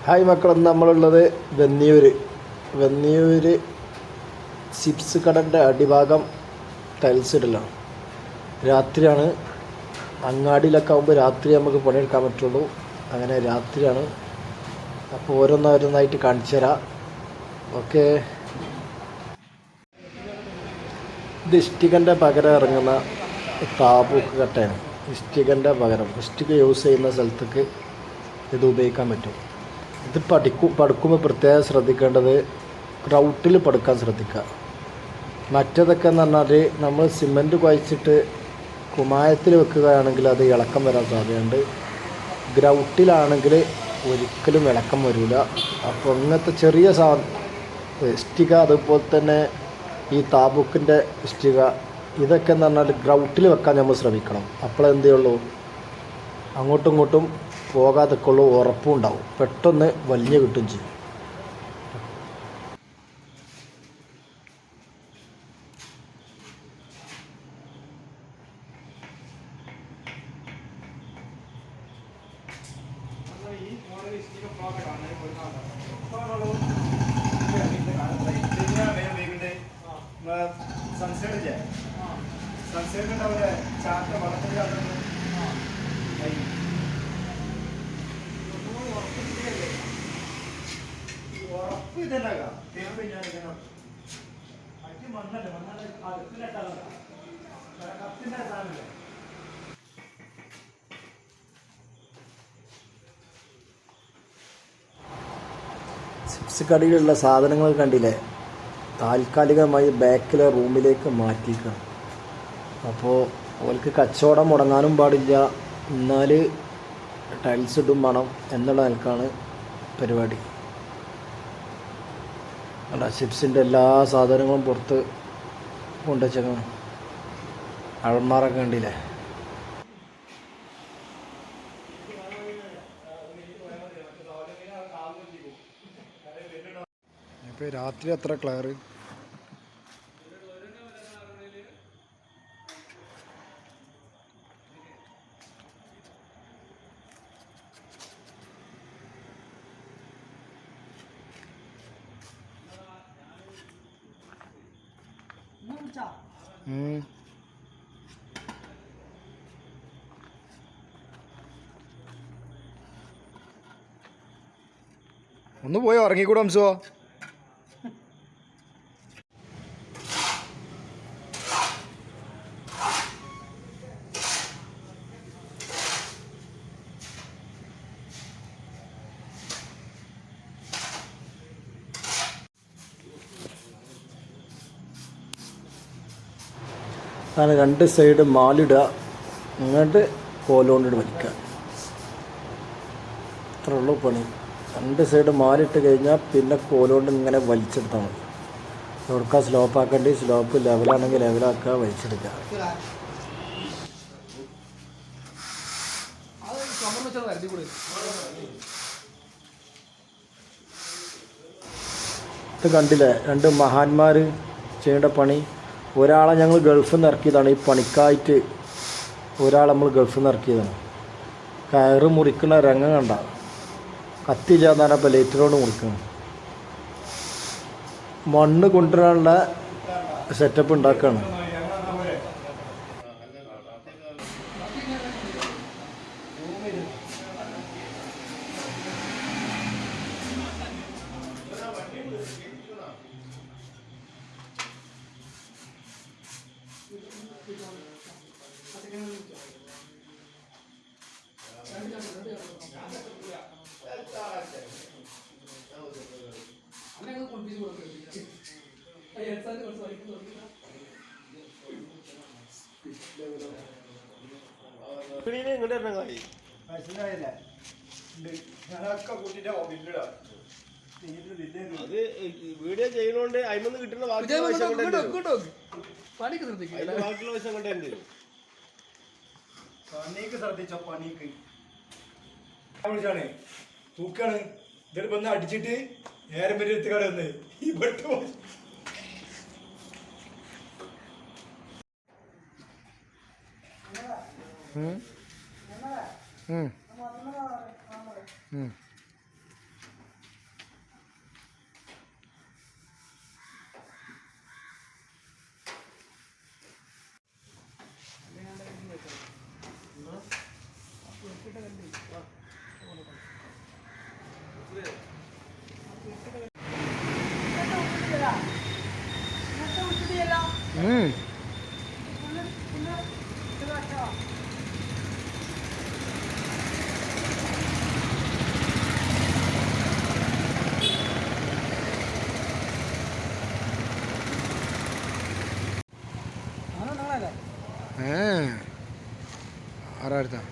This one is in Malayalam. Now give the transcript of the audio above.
ഹായ് മക്കളെന്ന് നമ്മളുള്ളത് വെന്നിയൂർ ചിപ്സ് കടൻ്റെ അടിഭാഗം ടൈൽസ് ഇടലാണ്. രാത്രിയാണ്, അങ്ങാടിയിലൊക്കെ ആകുമ്പോൾ രാത്രി നമുക്ക് പണിയെടുക്കാൻ പറ്റുള്ളൂ. അങ്ങനെ രാത്രിയാണ്. അപ്പോൾ ഓരോന്നായിട്ട് കാണിച്ചു തരാം. ഓക്കെ, ഇത് ഇഷ്ടികൻ്റെ പകരം ഇറങ്ങുന്ന താബൂക്ക് കട്ടയാണ്. ഇഷ്ടികൻ്റെ പകരം ഇഷ്ടിക യൂസ് ചെയ്യുന്ന സ്ഥലത്തേക്ക് ഇത് ഉപയോഗിക്കാൻ പറ്റും. ഇത് പടുക്കുമ്പോൾ പ്രത്യേകം ശ്രദ്ധിക്കേണ്ടത് ഗ്രൗട്ടിൽ പടുക്കാൻ ശ്രദ്ധിക്കുക. മറ്റേതൊക്കെ എന്ന് പറഞ്ഞാൽ നമ്മൾ സിമൻറ്റ് കുഴച്ചിട്ട് കുമായത്തിൽ വെക്കുകയാണെങ്കിൽ അത് ഇളക്കം വരാൻ സാധ്യതയുണ്ട്. ഗ്രൗട്ടിലാണെങ്കിൽ ഒരിക്കലും ഇളക്കം വരില്ല. അപ്പോൾ ഇങ്ങനത്തെ ചെറിയ ഇഷ്ടിക, അതുപോലെ തന്നെ ഈ താബൂക്കിൻ്റെ ഇഷ്ടിക, ഇതൊക്കെ എന്ന് പറഞ്ഞാൽ ഗ്രൗട്ടിൽ വെക്കാൻ നമ്മൾ ശ്രമിക്കണം. അപ്പോഴെന്ത് ചെയ്യുള്ളൂ, അങ്ങോട്ടും ഇങ്ങോട്ടും പോകാതൊക്കെയുള്ളൂ, ഉറപ്പും ഉണ്ടാവും, പെട്ടെന്ന് വലിയ കിട്ടും ചെയ്യും. സൺസെറ്റ് ഉണ്ടാവില്ലേ, ചാറ്റ വളർത്തി ഉറപ്പ് ഇതല്ല തേമ്പ് ഞാൻ അടി മണ്ണല്ലേ കത്തിന്റെ സാധനല്ലേ. ചിപ്സ് കടയിലുള്ള സാധനങ്ങൾ കണ്ടില്ലേ, താൽക്കാലികമായി ബാക്കിലെ റൂമിലേക്ക് മാറ്റിക്കണം. അപ്പോൾ അവർക്ക് കച്ചവടം മുടങ്ങാനും പാടില്ല, എന്നാൽ ടൈൽസ് ഇടും വേണം എന്നുള്ള നിലക്കാണ് പരിപാടി. അല്ല, ചിപ്സിൻ്റെ എല്ലാ സാധനങ്ങളും പുറത്ത് കൊണ്ടുവച്ചേക്കണം. അൾമാറൊക്കെ കണ്ടില്ലേ. ഇപ്പോൾ രാത്രി അത്ര ക്ലിയർ. ഒന്ന് പോയി ഉറങ്ങിക്കൂടെ അംസോ? അങ്ങനെ രണ്ട് സൈഡ് മാലിടുക, അങ്ങോട്ട് കോലുകൊണ്ടിട്ട് വലിക്കുക. അത്ര ഉള്ളൂ പണി. രണ്ട് സൈഡ് മാലിട്ട് കഴിഞ്ഞാൽ പിന്നെ കോലുകൊണ്ട് ഇങ്ങനെ വലിച്ചെടുത്താൽ മതി. എവിടേക്കാ സ്ലോപ്പ് ആക്കേണ്ടി, സ്ലോപ്പ് ലെവലാണെങ്കിൽ ലെവലാക്കുക, വലിച്ചെടുക്കുക. ഇത് കണ്ടില്ലേ, രണ്ട് മഹാന്മാർ ചെയ്യേണ്ട പണി. ഒരാളെ ഞങ്ങൾ ഗൾഫിൽ നിന്ന് ഇറക്കിയതാണ് ഈ പണിക്കായിട്ട്. ഒരാളെ നമ്മൾ ഗൾഫിൽ നിന്ന് ഇറക്കിയതാണ്. കയറ് മുറിക്കുന്ന രംഗം കണ്ട, കത്തി ചേർന്നാണ് ഇപ്പോൾ ലേറ്ററോട് മുറിക്കണം. മണ്ണ് കൊണ്ടുവരാനുള്ള സെറ്റപ്പ് ഉണ്ടാക്കുകയാണ്. അത് വീഡിയോ ചെയ്യുന്നോണ്ട് അതിമന്ന് കിട്ടുന്ന ബാക്കിയുള്ള വശം കൊണ്ട് എന്ത് പണിക്ക് ശ്രദ്ധിച്ചോ, പണിക്ക് വിളിച്ചാണ് തൂക്കാണ്. ഇതിൽ വന്ന് അടിച്ചിട്ട് നേരം വരെ എത്തിക്കാട് വന്ന് ഈ വെട്ട് ആരാ